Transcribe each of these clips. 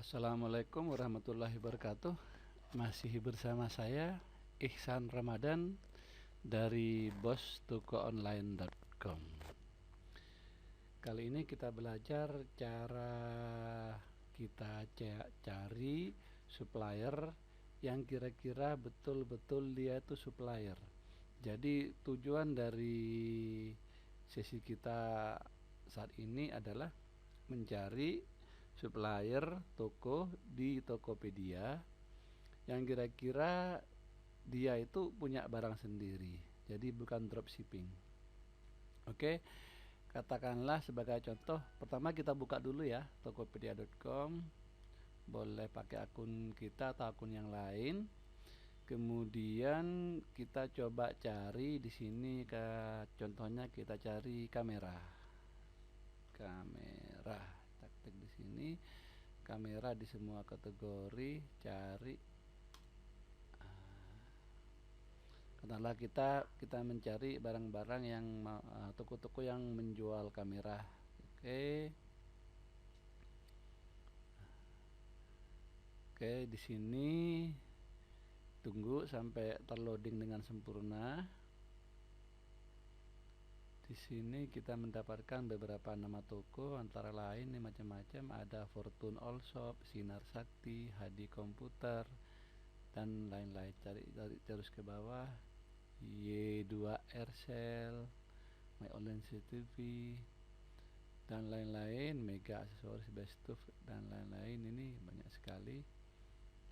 Assalamualaikum warahmatullahi wabarakatuh. Masih bersama saya Ihsan Ramadan dari bostokoonline.com. Kali ini kita belajar cara kita cari supplier yang kira-kira betul-betul dia itu supplier. Jadi tujuan dari sesi kita saat ini adalah mencari supplier toko di Tokopedia yang kira-kira dia itu punya barang sendiri, jadi bukan dropshipping. Oke, katakanlah sebagai contoh, pertama kita buka dulu ya tokopedia.com, boleh pakai akun kita atau akun yang lain. Kemudian kita coba cari di sini, contohnya kita cari kamera, ketik di sini kamera di semua kategori, cari. Katakanlah kita mencari barang-barang yang toko-toko yang menjual kamera. Oke, di sini tunggu sampai terloading dengan sempurna. Di sini kita mendapatkan beberapa nama toko, antara lain ini macam-macam, ada Fortune All Shop, Sinar Sakti, Hadi Komputer, dan lain-lain. Cari terus ke bawah, Y2 Aircell, My Online CTV, dan lain-lain, Mega Aksesoris, Bestuf, dan lain-lain. Ini banyak sekali.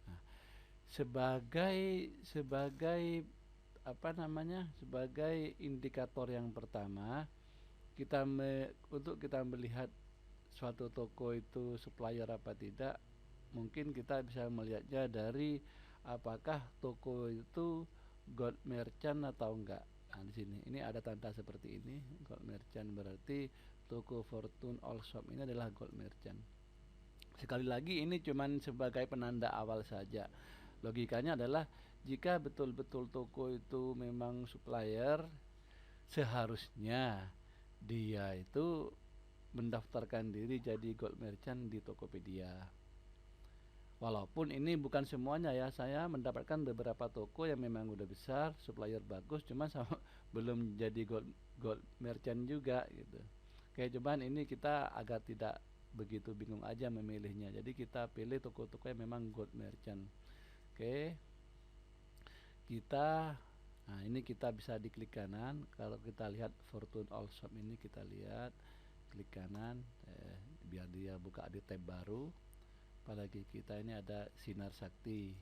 Nah, sebagai indikator yang pertama, untuk kita melihat suatu toko itu supplier apa tidak, mungkin kita bisa melihatnya dari apakah toko itu gold merchant atau enggak. Nah, di sini ini ada tanda seperti ini, gold merchant, berarti toko Fortune All Shop ini adalah gold merchant. Sekali lagi, ini cuman sebagai penanda awal saja. Logikanya adalah jika betul-betul toko itu memang supplier, seharusnya dia itu mendaftarkan diri jadi gold merchant di Tokopedia. Walaupun ini bukan semuanya ya, saya mendapatkan beberapa toko yang memang udah besar, supplier bagus, cuma belum jadi gold merchant juga gitu. Oke, cuman ini kita agak tidak begitu bingung aja memilihnya. Jadi kita pilih toko-toko yang memang gold merchant. Oke, nah ini kita bisa diklik kanan. Kalau kita lihat Fortune All Shop ini, kita lihat klik kanan, biar dia buka di tab baru. Apalagi kita ini ada Sinar Sakti.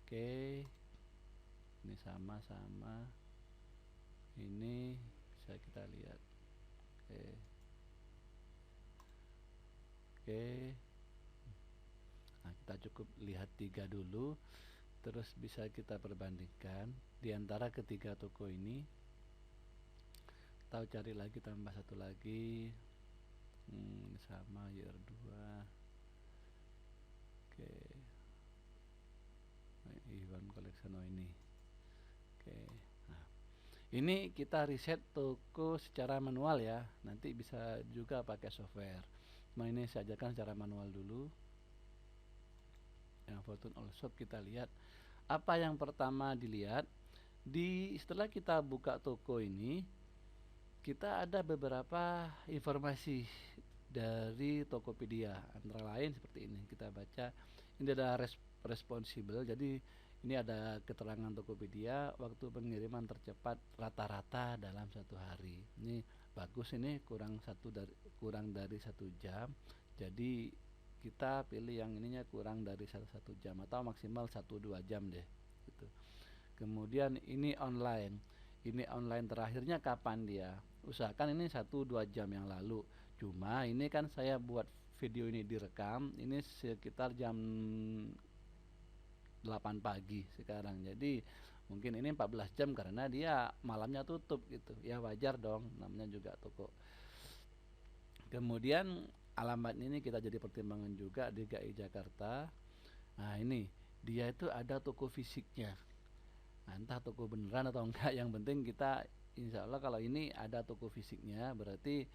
Oke, ini sama ini bisa kita lihat. Oke, nah kita cukup lihat 3 dulu, terus bisa kita perbandingkan di antara ketiga toko ini. Atau cari lagi, tambah satu lagi, sama year 2. Oke, Iwan Collection, ini. Oke, nah ini kita riset toko secara manual ya, nanti bisa juga pakai software. Nah, ini saya ajarkan secara manual dulu. Yang Fortune All Shop, kita lihat apa yang pertama dilihat. Setelah kita buka toko ini, kita ada beberapa informasi dari Tokopedia, antara lain seperti ini. Kita baca, ini ada responsible, jadi ini ada keterangan Tokopedia, waktu pengiriman tercepat rata-rata dalam 1 hari. Ini bagus, ini kurang dari 1 jam. Jadi kita pilih yang ininya kurang dari 1 jam, atau maksimal 1-2 jam deh gitu. Kemudian ini online. Ini online terakhirnya kapan dia? Usahakan ini 1-2 jam yang lalu. Cuma ini kan saya buat video ini direkam, ini sekitar jam 8 pagi sekarang. Jadi mungkin ini 14 jam karena dia malamnya tutup gitu. Ya wajar dong, namanya juga toko. Kemudian alamat ini kita jadi pertimbangan juga, DKI Jakarta. Nah, ini dia itu ada toko fisiknya. Nah, entah toko beneran atau enggak, yang penting kita insya Allah kalau ini ada toko fisiknya, berarti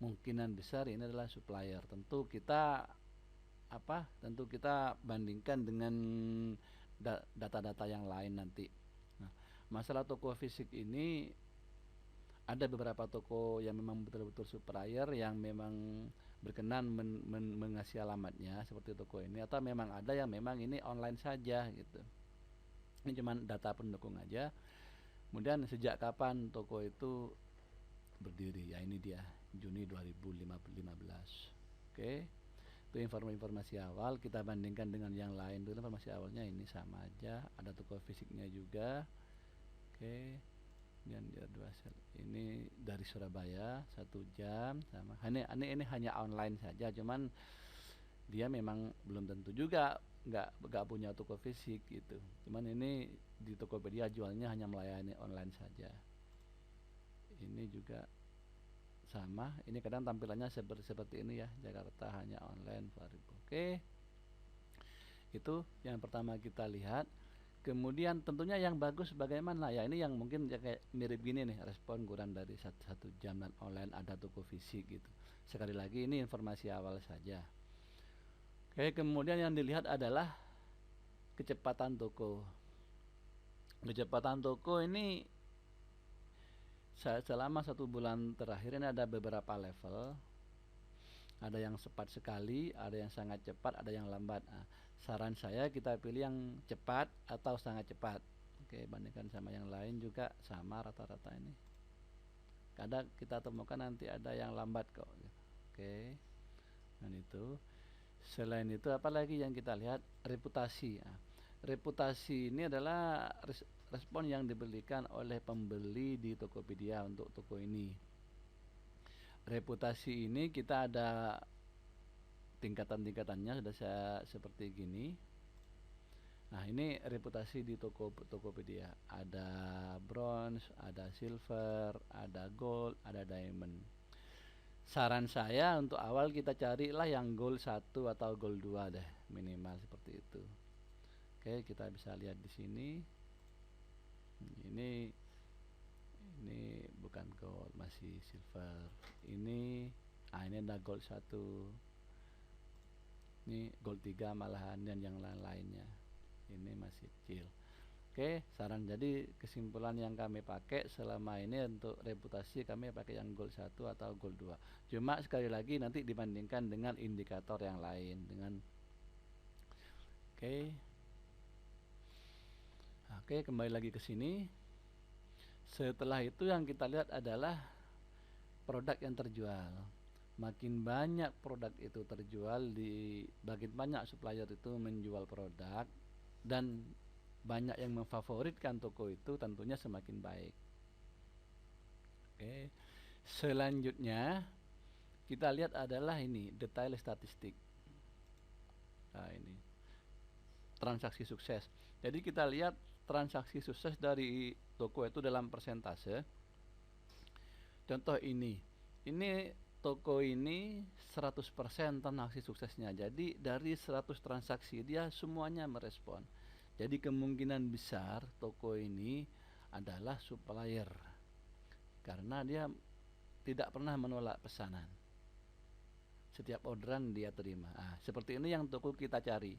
kemungkinan besar ini adalah supplier. Tentu kita tentu kita bandingkan dengan data-data yang lain nanti. Nah, masalah toko fisik ini ada beberapa toko yang memang betul-betul supplier yang memang berkenan mengasih alamatnya seperti toko ini, atau memang ada yang memang ini online saja gitu. Ini cuman data pendukung aja. Kemudian sejak kapan toko itu berdiri? Ya ini dia, Juni 2015. Oke. Itu informasi awal, kita bandingkan dengan yang lain dulu. Informasi awalnya ini sama aja, ada toko fisiknya juga. Oke. Dan dua sel ini dari Surabaya 1 jam sama. Ini hanya online saja, cuman dia memang belum tentu juga nggak punya toko fisik gitu. Cuman ini di Tokopedia jualnya hanya melayani online saja. Ini juga sama, ini kadang tampilannya seperti ini ya, Jakarta hanya online 2000. Oke, itu yang pertama kita lihat. Kemudian tentunya yang bagus bagaimana ya, ini yang mungkin ya kayak mirip gini nih, respon kurang dari 1 jam dan online, ada toko fisik gitu. Sekali lagi ini informasi awal saja. Oke, kemudian yang dilihat adalah kecepatan toko. Kecepatan toko ini selama 1 bulan terakhir ini ada beberapa level. Ada yang cepat sekali, ada yang sangat cepat, ada yang lambat. Nah, saran saya kita pilih yang cepat atau sangat cepat. Oke, bandingkan sama yang lain juga sama rata-rata ini. Kadang kita temukan nanti ada yang lambat kok. Oke, dan itu. Selain itu apalagi yang kita lihat, reputasi. Nah, reputasi ini adalah respon yang diberikan oleh pembeli di Tokopedia untuk toko ini. Reputasi ini kita ada tingkatan-tingkatannya, sudah saya seperti gini. Nah, ini reputasi di Tokopedia. Ada bronze, ada silver, ada gold, ada diamond. Saran saya untuk awal kita carilah yang gold 1 atau gold 2 deh, minimal seperti itu. Oke, kita bisa lihat di sini. Ini bukan gold, masih silver. Ini ada gold 1. Ini gold 3 malahan, dan yang lain-lainnya. Ini masih kecil. Oke, saran jadi kesimpulan yang kami pakai selama ini untuk reputasi, kami pakai yang gold 1 atau gold 2. Cuma sekali lagi nanti dibandingkan dengan indikator yang lain dengan Oke, kembali lagi ke sini. Setelah itu yang kita lihat adalah produk yang terjual. Makin banyak produk itu terjual, makin banyak supplier itu menjual produk dan banyak yang memfavoritkan toko itu, tentunya semakin baik. Oke. Selanjutnya kita lihat adalah ini detail statistik. Nah, ini transaksi sukses. Jadi kita lihat transaksi sukses dari toko itu dalam persentase. Contoh ini toko ini 100% transaksi suksesnya. Jadi dari 100 transaksi dia semuanya merespon. Jadi kemungkinan besar toko ini adalah supplier, karena dia tidak pernah menolak pesanan. Setiap orderan dia terima. Nah, seperti ini yang toko kita cari.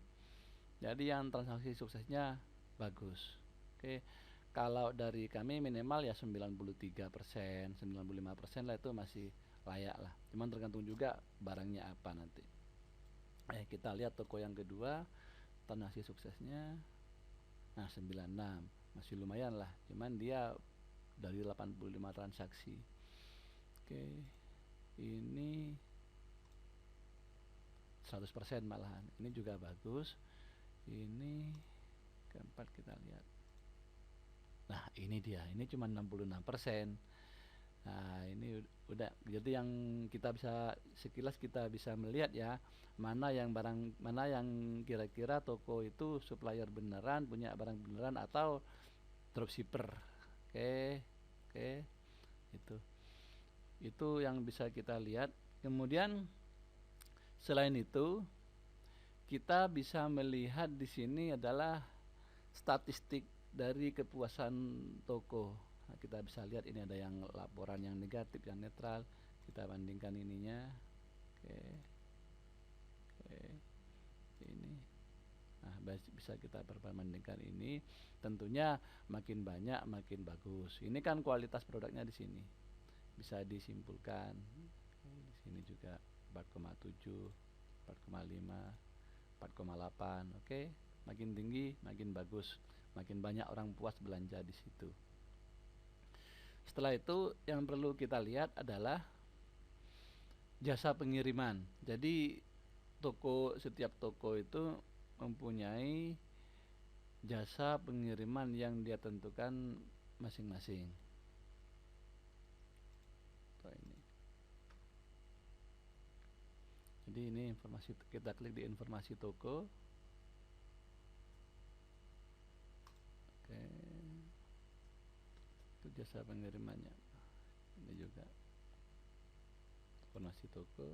Jadi yang transaksi suksesnya bagus. Oke. Kalau dari kami minimal ya 93%, 95% lah, itu masih layak lah. Cuman tergantung juga barangnya apa nanti. Kita lihat toko yang kedua, transaksi suksesnya 96, masih lumayan lah. Cuman dia dari 85 transaksi. Oke. Ini 100% malahan. Ini juga bagus. Ini keempat kita lihat. Nah, ini dia. Ini cuma 66%. Nah, ini udah. Jadi yang kita bisa sekilas kita bisa melihat ya, mana yang kira-kira toko itu supplier beneran, punya barang beneran atau dropshipper. Oke. Itu yang bisa kita lihat. Kemudian selain itu kita bisa melihat di sini adalah statistik dari kepuasan toko. Nah, kita bisa lihat ini ada yang laporan yang negatif, yang netral. Kita bandingkan ininya. Oke. bisa kita perbandingkan ini. Tentunya makin banyak makin bagus. Ini kan kualitas produknya di sini bisa disimpulkan. Di sini juga 4,7, 4,5, 4,8. Oke, makin tinggi makin bagus, makin banyak orang puas belanja di situ. Setelah itu yang perlu kita lihat adalah jasa pengiriman. Jadi setiap toko itu mempunyai jasa pengiriman yang dia tentukan masing-masing. Jadi ini informasi, kita klik di informasi toko. Oke, itu jasa pengirimannya. Ini juga informasi toko,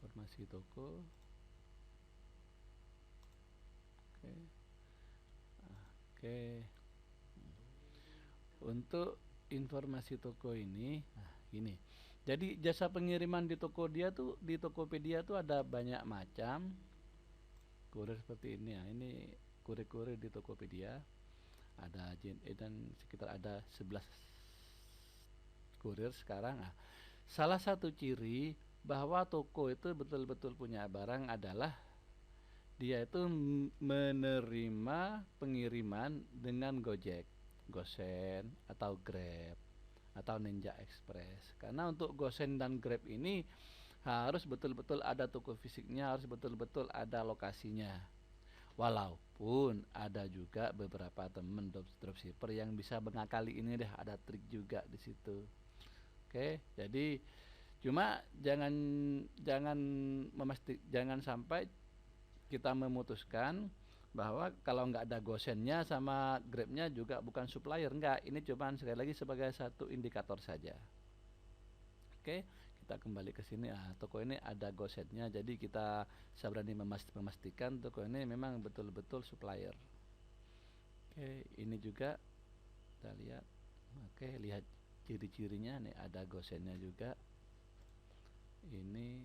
informasi toko. Oke. Untuk informasi toko ini, nah ini. Jadi jasa pengiriman di Tokopedia tuh ada banyak macam kurir seperti ini ya. Ini kurir-kurir di Tokopedia. Ada dan sekitar ada 11 kurir sekarang. Nah, salah satu ciri bahwa toko itu betul-betul punya barang adalah dia itu menerima pengiriman dengan Gojek, Gosen atau Grab atau Ninja Express. Karena untuk Gosen dan Grab ini harus betul-betul ada toko fisiknya, harus betul-betul ada lokasinya. Walaupun ada juga beberapa temen dropshipper yang bisa mengakali ini deh, ada trik juga di situ. Oke, jadi cuma jangan sampai kita memutuskan bahwa kalau nggak ada Gosennya sama Grabnya juga bukan supplier. Enggak, ini cuma sekali lagi sebagai satu indikator saja. Oke, kita kembali ke sini. Toko ini ada Gosennya, jadi kita bisa berani memastikan toko ini memang betul-betul supplier. Oke, ini juga kita lihat. Oke, lihat ciri-cirinya nih, ada Gosennya juga. Ini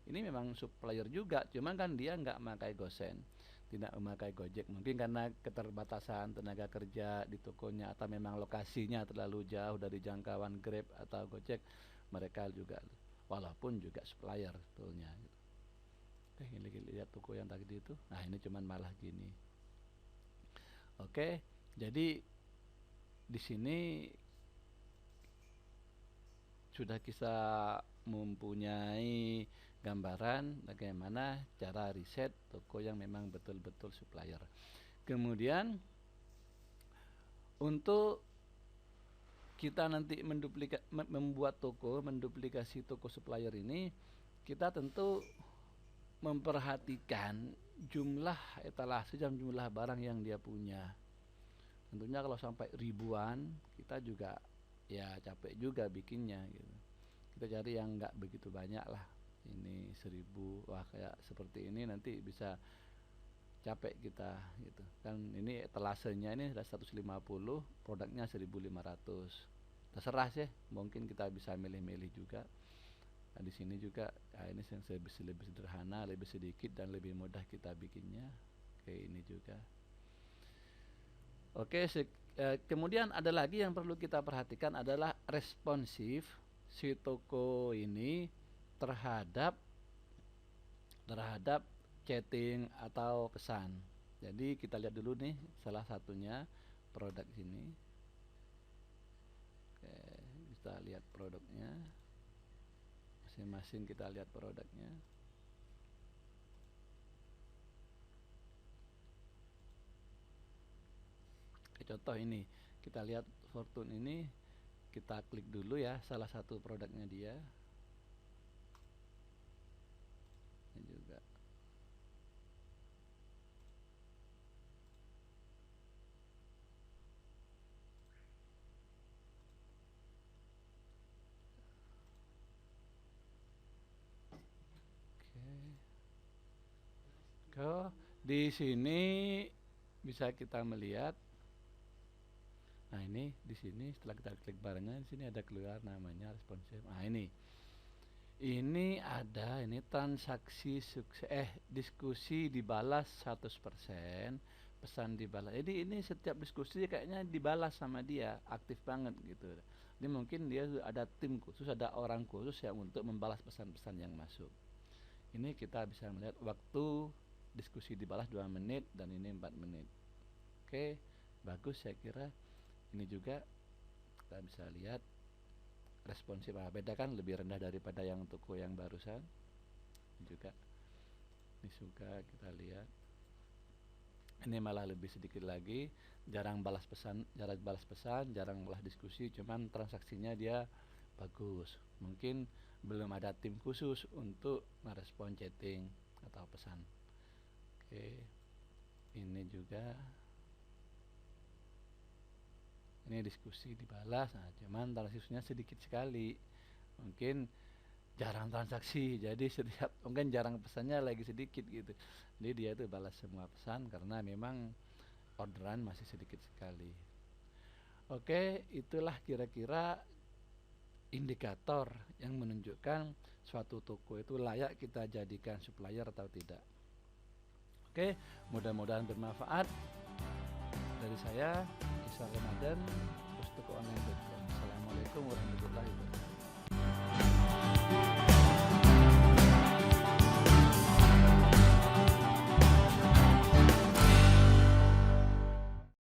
memang supplier juga, cuman kan dia nggak memakai Gosen, tidak memakai Gojek, mungkin karena keterbatasan tenaga kerja di tokonya atau memang lokasinya terlalu jauh dari jangkauan Grab atau Gojek. Mereka juga, walaupun juga supplier sebetulnya. Oke, ini lihat toko yang tadi itu. Nah, ini cuman malah gini. Oke, jadi di sini sudah kita mempunyai gambaran bagaimana cara riset toko yang memang betul-betul supplier. Kemudian untuk kita nanti menduplikasi toko supplier ini, kita tentu memperhatikan jumlah etalase dan jumlah barang yang dia punya. Tentunya kalau sampai ribuan, kita juga ya capek juga bikinnya gitu. Kita cari yang nggak begitu banyak lah. Ini 1000, wah kayak seperti ini nanti bisa capek kita gitu kan. Ini etalasenya ini sudah 150, produknya 1500. Terserah sih, mungkin kita bisa milih-milih juga. Nah, di sini juga ini yang lebih sederhana, lebih sedikit dan lebih mudah kita bikinnya. Oke, ini juga. Oke, kemudian ada lagi yang perlu kita perhatikan adalah responsif si toko ini terhadap chatting atau pesan. Jadi kita lihat dulu nih salah satunya produk sini. Oke, kita lihat produknya. Masing-masing kita lihat produknya. Contoh ini, kita lihat Fortune ini, kita klik dulu ya salah satu produknya dia. Ini juga. Oke. Di sini bisa kita melihat. Nah, ini di sini setelah kita klik barangnya, di sini ada keluar namanya responsif. Nah, ini Ini ada ini transaksi sukses diskusi dibalas 100%, pesan dibalas. Jadi ini setiap diskusi kayaknya dibalas sama dia, aktif banget gitu. Ini mungkin dia ada tim khusus, ada orang khusus yang untuk membalas pesan-pesan yang masuk. Ini kita bisa melihat waktu diskusi dibalas 2 menit dan ini 4 menit. Oke, bagus saya kira. Ini juga kita bisa lihat responsif. Beda kan, lebih rendah daripada yang toko yang barusan. Juga ini juga kita lihat. Ini malah lebih sedikit lagi, jarang balas pesan, jarang balas diskusi, cuman transaksinya dia bagus. Mungkin belum ada tim khusus untuk merespon chatting atau pesan. Oke, ini juga ini diskusi dibalas, nah cuman transaksinya sedikit sekali, mungkin jarang transaksi, jadi setiap mungkin jarang pesannya lagi sedikit gitu. Jadi dia tuh balas semua pesan karena memang orderan masih sedikit sekali. Oke, itulah kira-kira indikator yang menunjukkan suatu toko itu layak kita jadikan supplier atau tidak. Oke, mudah-mudahan bermanfaat. Dari saya, Isa Ramadan, Pustaka Online.com. Assalamualaikum warahmatullahi wabarakatuh.